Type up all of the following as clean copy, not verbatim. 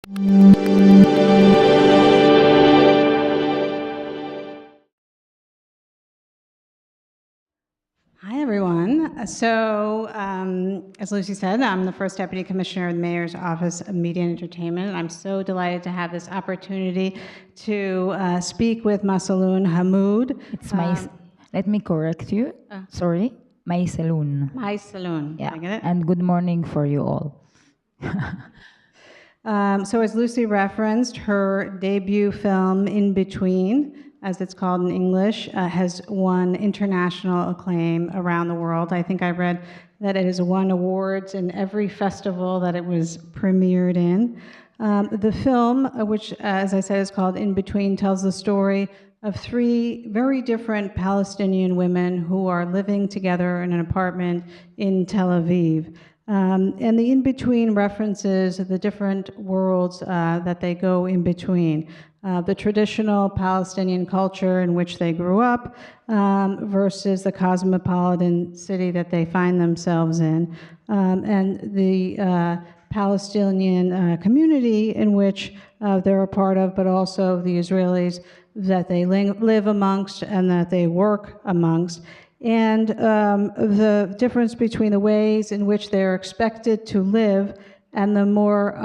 Hi, everyone. So, as Lucy said, I'm the first Deputy Commissioner of the Mayor's Office of Media and Entertainment. I'm so delighted to have this opportunity to speak with Maysaloun Hamoud. It's let me correct you. Sorry, Maysaloun. Maysaloun. Yeah, Did I get it? and good morning for you all. So as Lucy referenced, her debut film, In Between, as it's called in English, has won international acclaim around the world. I think I read that it has won awards in every festival that it was premiered in. The film, which, as I said, is called In Between, tells the story of three very different Palestinian women who are living together in an apartment in Tel Aviv. And the in-between references the different worlds that they go in between. The traditional Palestinian culture in which they grew up versus the cosmopolitan city that they find themselves in. And the Palestinian community in which they're a part of, but also the Israelis that they live amongst and that they work amongst. And the difference between the ways in which they're expected to live and the more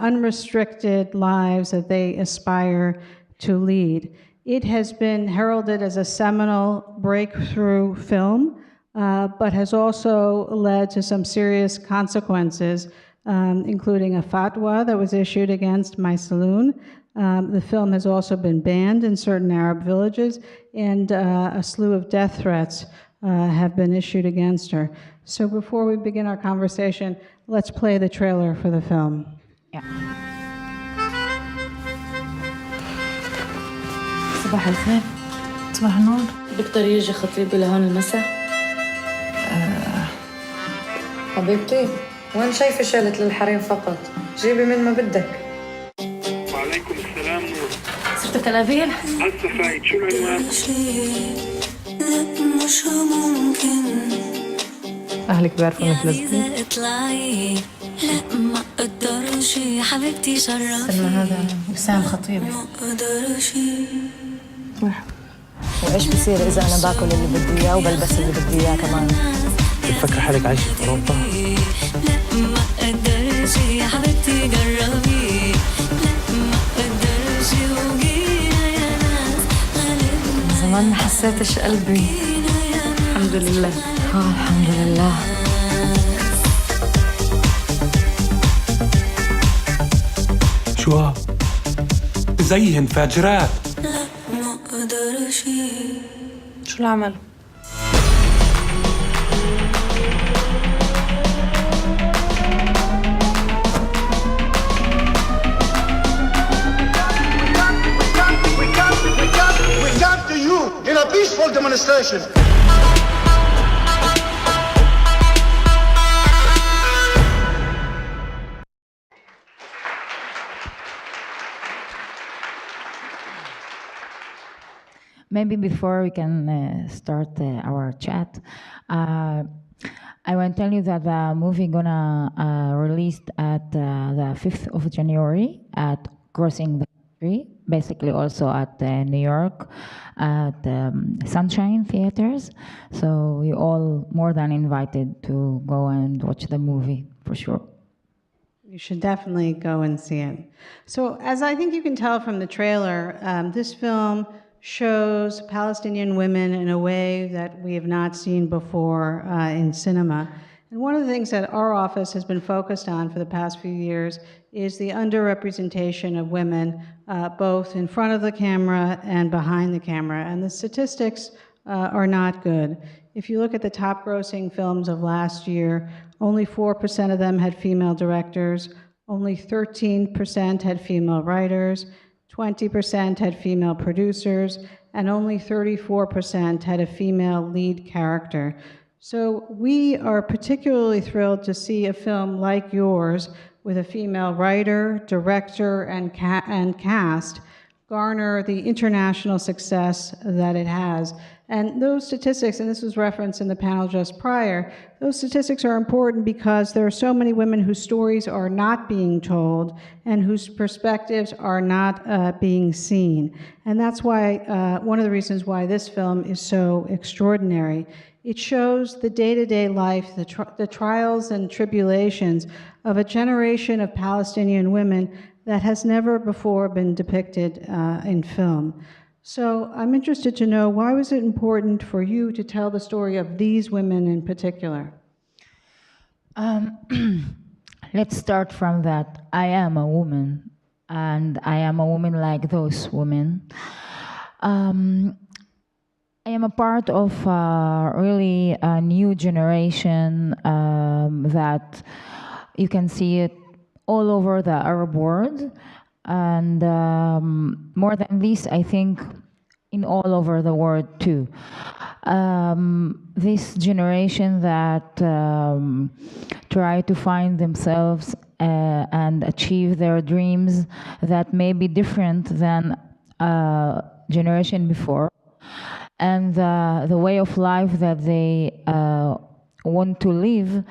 unrestricted lives that they aspire to lead. It has been heralded as a seminal breakthrough film, but has also led to some serious consequences, including a fatwa that was issued against Maysaloun. The film has also been banned in certain Arab villages, and a slew of death threats have been issued against her. So before we begin our conversation, let's play the trailer for the film. Yeah. صباح الخير. صباح النور. بيقدر يجي خطيبي لهون المساء؟ حبيبتي، وين شايفة شالت للحريم فقط؟ جيبي من ما بدك. وعليكم السلام نور. صرت تل أبيب؟ هسه فايت، شو العنوان؟ مش ممكن أهلك بيعرفوا إنك لزبية؟ اطلعي لا ما اقدرش حبيبتي شرفي. سلمى هذا وسام خطيبي. ما اقدرش. مرحبا. وإيش بصير إذا أنا باكل اللي بدي إياه وبلبس اللي بدي إياه كمان؟ بتفكر حالك عايشة في أوروبا؟ لا ما اقدرش حبيبتي جربي. لا ما اقدرش وجينا يا ناس غالبنا. زمان ما حسيتش قلبي. الحمد لله. الحمد لله. شو زيهن فاجرات. لا ما اقدرش. شو العمل؟ We come to you in a peaceful demonstration. Maybe before we can start our chat, I want to tell you that the movie gonna released at the 5th of January at Crossing the Country, basically also at New York at Sunshine Theaters. So you all more than invited to go and watch the movie for sure. You should definitely go and see it. So as I think you can tell from the trailer, this film shows Palestinian women in a way that we have not seen before in cinema. And one of the things that our office has been focused on for the past few years is the underrepresentation of women, both in front of the camera and behind the camera. And the statistics are not good. If you look at the top grossing films of last year, only 4% of them had female directors, only 13% had female writers, 20% had female producers, and only 34% had a female lead character. So we are particularly thrilled to see a film like yours with a female writer, director, and cast garner the international success that it has. And those statistics, and this was referenced in the panel just prior, those statistics are important because there are so many women whose stories are not being told and whose perspectives are not being seen. And that's why, one of the reasons why this film is so extraordinary. It shows the day-to-day life, the trials and tribulations of a generation of Palestinian women that has never before been depicted in film. So I'm interested to know, why was it important for you to tell the story of these women in particular? Let's start from that. I am a woman, and I am a woman like those women. I am a part of really a new generation that you can see it all over the Arab world, and more than this, I think in all over the world too. This generation that try to find themselves and achieve their dreams that may be different than generation before, and the way of life that they want to live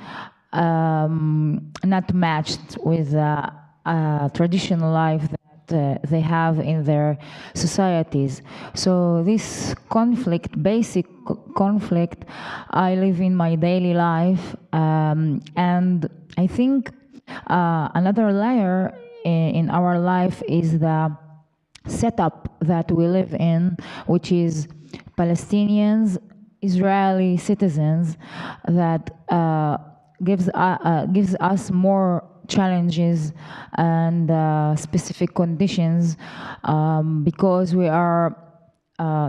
not matched with traditional life that they have in their societies. So this conflict, basic conflict, I live in my daily life, and I think another layer in our life is the setup that we live in, which is Palestinians, Israeli citizens, that gives us more challenges and specific conditions because we are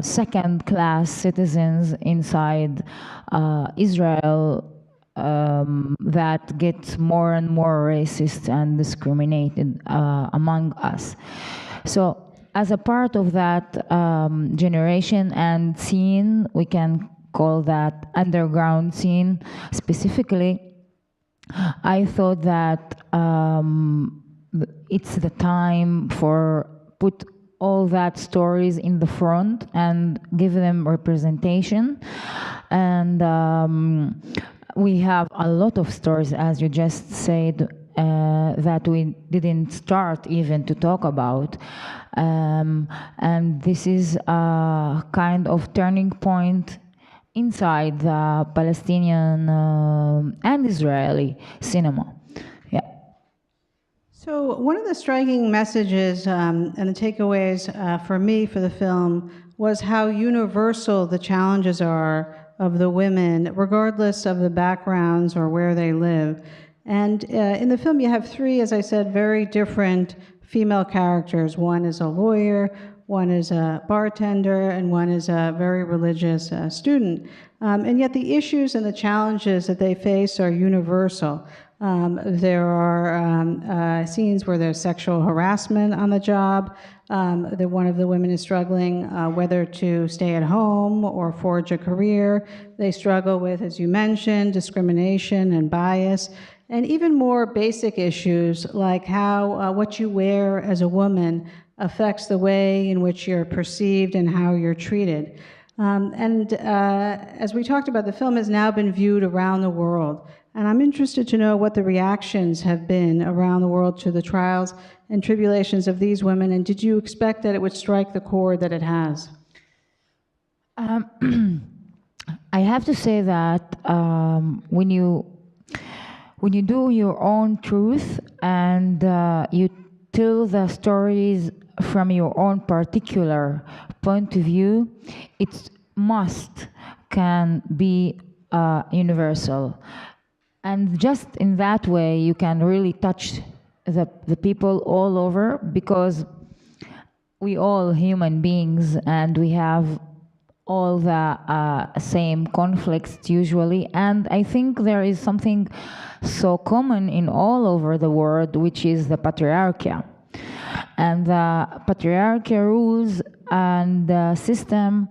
second-class citizens inside Israel that gets more and more racist and discriminated among us. So as a part of that generation and scene, we can call that underground scene specifically, I thought that it's the time for put all that stories in the front and give them representation. And we have a lot of stories, as you just said, that we didn't start even to talk about. And this is a kind of turning point inside the Palestinian and Israeli cinema. Yeah. So one of the striking messages and the takeaways for me for the film was how universal the challenges are of the women, regardless of the backgrounds or where they live. And in the film you have three, as I said, very different female characters. One is a lawyer, one is a bartender, and one is a very religious student. And yet the issues and the challenges that they face are universal. There are scenes where there's sexual harassment on the job. One of the women is struggling whether to stay at home or forge a career. They struggle with, as you mentioned, discrimination and bias, and even more basic issues like how what you wear as a woman affects the way in which you're perceived and how you're treated. As we talked about, the film has now been viewed around the world. And I'm interested to know what the reactions have been around the world to the trials and tribulations of these women, and did you expect that it would strike the chord that it has? I have to say that when you do your own truth and you tell the stories from your own particular point of view, it can be universal. And just in that way, you can really touch the people all over, because we all human beings and we have all the same conflicts usually. And I think there is something so common in all over the world, which is the patriarchy. And the patriarchy rules and the system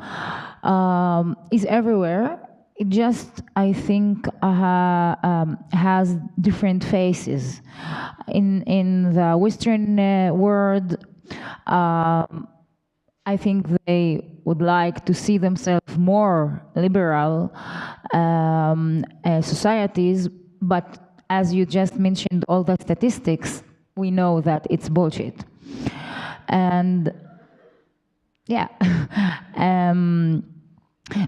is everywhere. It just, I think, has different faces. In the Western world, I think they would like to see themselves more liberal societies, but as you just mentioned, all the statistics, we know that it's bullshit. And yeah,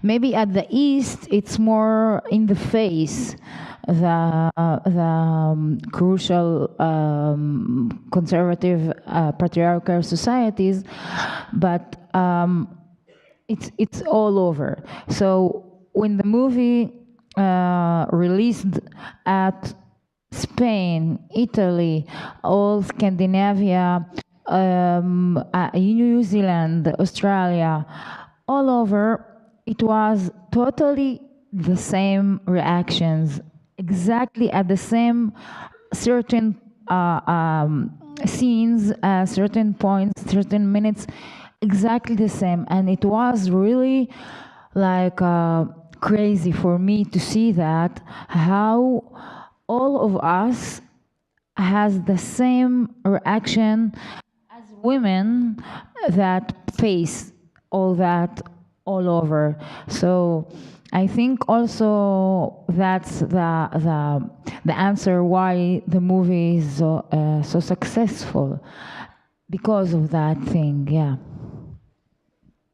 maybe at the East, it's more in the face, the crucial conservative patriarchal societies, but it's all over. So when the movie released at Spain, Italy, all Scandinavia, New Zealand, Australia, all over, it was totally the same reactions, exactly at the same certain scenes, certain points, certain minutes, exactly the same. And it was really like crazy for me to see that, how all of us has the same reaction as women that face all that all over. So I think also that's the answer why the movie is so successful, because of that thing, yeah.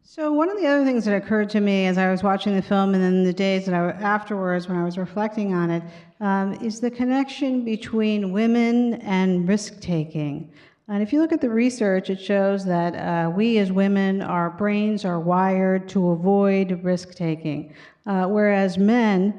So one of the other things that occurred to me as I was watching the film and then the days that afterwards when I was reflecting on it, is the connection between women and risk-taking. And if you look at the research, it shows that we as women, our brains are wired to avoid risk-taking, whereas men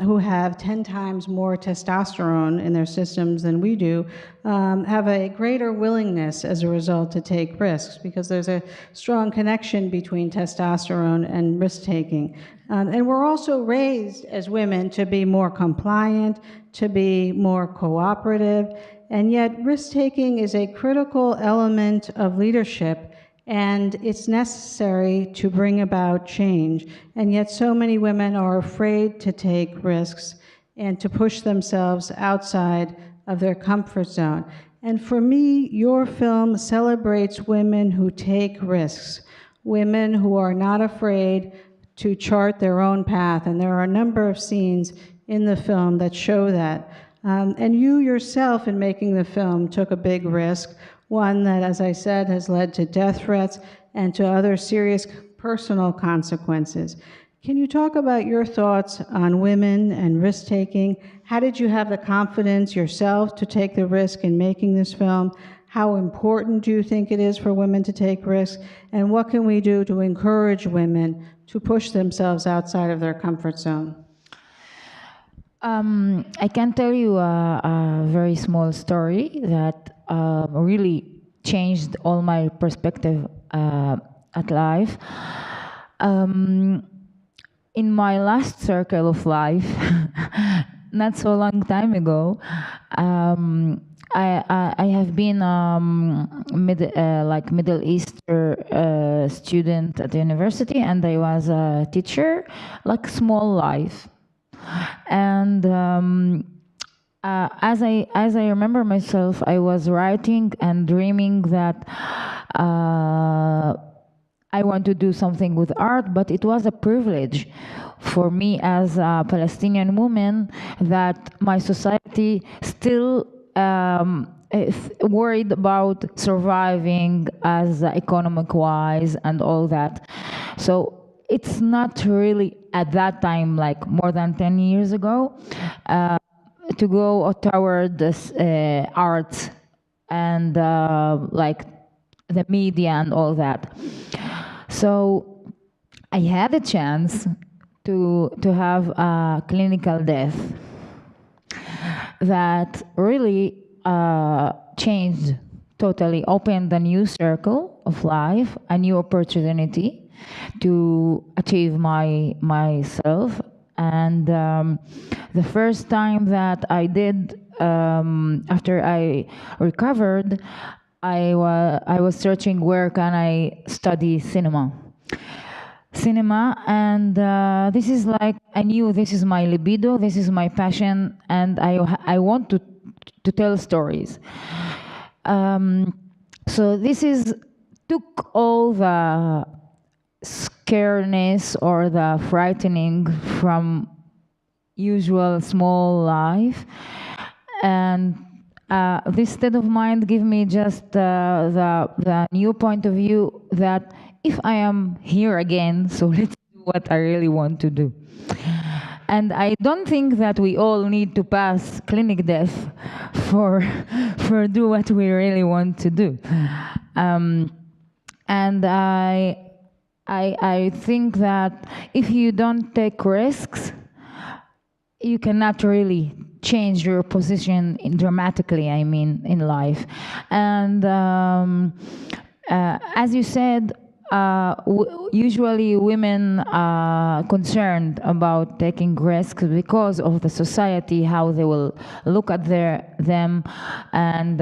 who have 10 times more testosterone in their systems than we do have a greater willingness as a result to take risks, because there's a strong connection between testosterone and risk-taking. And we're also raised as women to be more compliant, to be more cooperative, and yet risk-taking is a critical element of leadership, and it's necessary to bring about change. And yet so many women are afraid to take risks and to push themselves outside of their comfort zone. And for me, your film celebrates women who take risks, women who are not afraid to chart their own path. And there are a number of scenes in the film that show that. And you yourself, in making the film, took a big risk, one that, as I said, has led to death threats and to other serious personal consequences. Can you talk about your thoughts on women and risk-taking? How did you have the confidence yourself to take the risk in making this film? How important do you think it is for women to take risks? And what can we do to encourage women to push themselves outside of their comfort zone? I can tell you a very small story that really changed all my perspective at life. In my last circle of life, not so long time ago, I have been Middle Eastern student at the university, and I was a teacher, like small life. And as I remember myself, I was writing and dreaming that I want to do something with art, but it was a privilege for me as a Palestinian woman that my society still is worried about surviving as economic-wise and all that. So it's not really at that time, like more than 10 years ago, to go toward this art and like the media and all that. So I had a chance to have a clinical death that really changed, totally opened a new circle of life, a new opportunity to achieve myself. And the first time that I did, after I recovered, I was searching where can I study cinema, and this is like, I knew this is my libido, this is my passion, and I want to tell stories. So this is took all the scareness or the frightening from usual small life, and this state of mind give me just the new point of view that if I am here again, so let's do what I really want to do. And I don't think that we all need to pass clinic death for do what we really want to do. And I think that if you don't take risks, you cannot really change your position dramatically, I mean, in life. And as you said, usually women are concerned about taking risks because of the society, how they will look at them, and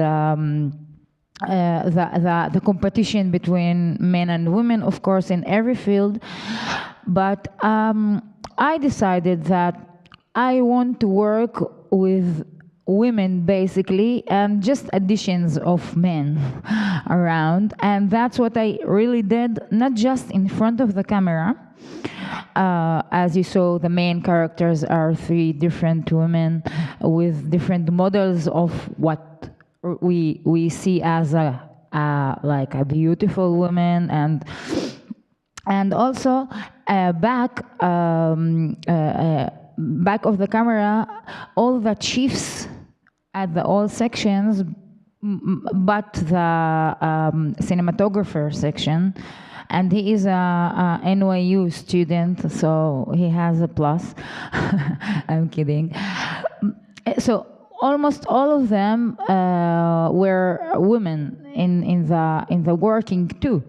the competition between men and women, of course, in every field. But I decided that I want to work with women basically, and just additions of men around, and that's what I really did, not just in front of the camera. As you saw, the main characters are 3 different women with different models of what we see as like a beautiful woman, and also back of the camera, all the chiefs at all sections, but the cinematographer section, and he is a NYU student, so he has a plus. I'm kidding. So almost all of them were women in the working too.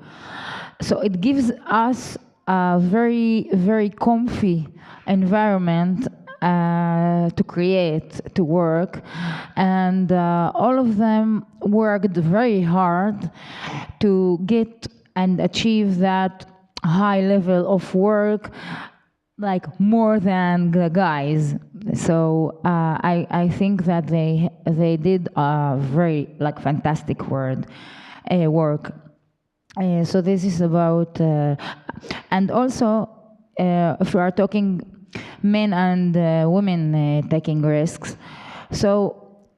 So it gives us a very, very comfy environment to create, to work, and all of them worked very hard to get and achieve that high level of work, like more than the guys. So I think that they did a very like fantastic work. So this is about, and also if we are talking men and women taking risks. So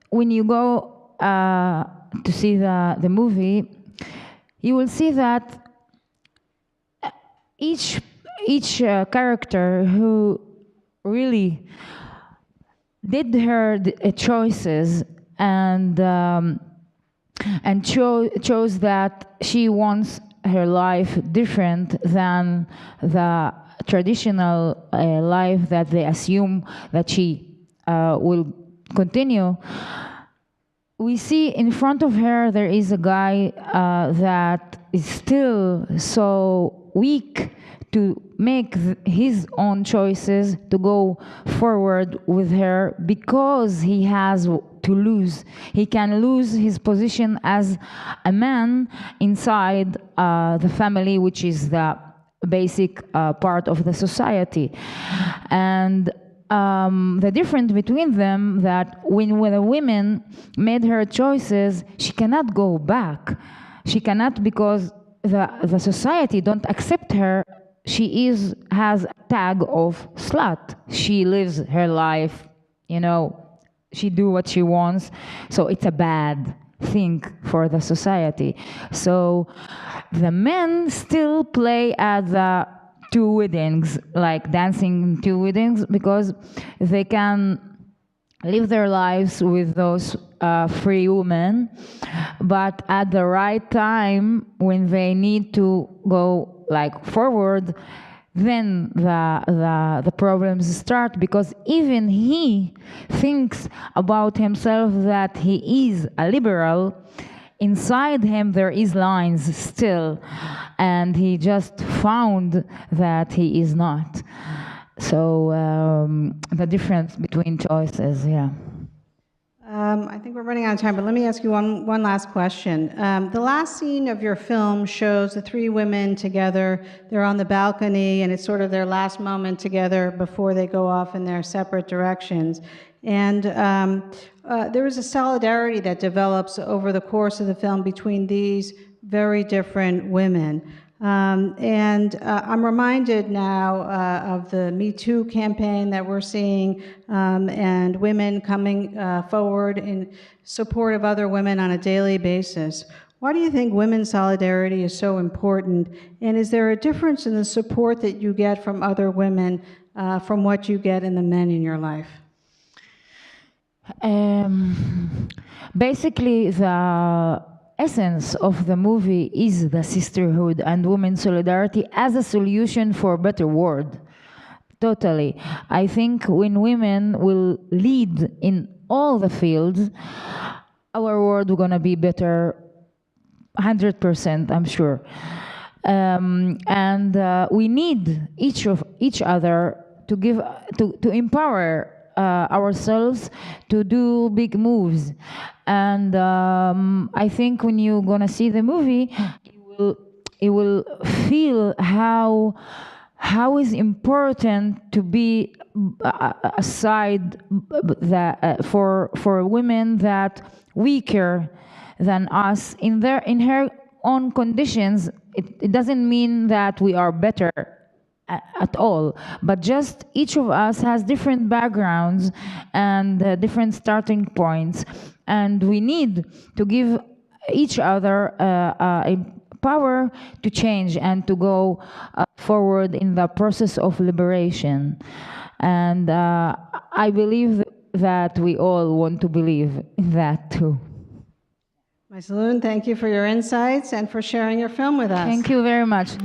when you go to see the movie, you will see that each character who really did her choices and chose that she wants her life different than the traditional life that they assume that she will continue. We see in front of her there is a guy that is still so weak to make his own choices, to go forward with her, because he has to lose. He can lose his position as a man inside the family, which is the basic part of the society. And the difference between them, that when the women made her choices, she cannot go back. She cannot, because the society don't accept her. She has a tag of slut. She lives her life, you know, she do what she wants. So it's a bad thing for the society. So the men still play at the 2 weddings, like dancing 2 weddings, because they can live their lives with those 3 women, but at the right time, when they need to go like forward, then the problems start, because even he thinks about himself that he is a liberal. Inside him there is lines still, and he just found that he is not. So the difference between choices, yeah. I think we're running out of time, but let me ask you one last question. The last scene of your film shows the 3 women together. They're on the balcony, and it's sort of their last moment together before they go off in their separate directions. And there is a solidarity that develops over the course of the film between these very different women. I'm reminded now of the Me Too campaign that we're seeing, and women coming forward in support of other women on a daily basis. Why do you think women's solidarity is so important? And is there a difference in the support that you get from other women from what you get in the men in your life? Basically, the essence of the movie is the sisterhood and women's solidarity as a solution for a better world. Totally. I think when women will lead in all the fields, our world is going to be better 100%, I'm sure. We need each other to empower ourselves to do big moves. And I think when you're gonna see the movie, you will feel how is important to be a side that for women that weaker than us in her own conditions. It doesn't mean that we are better at all, but just each of us has different backgrounds and different starting points, and we need to give each other power to change and to go forward in the process of liberation. And I believe that we all want to believe in that too. Maysaloun, thank you for your insights and for sharing your film with us. Thank you very much.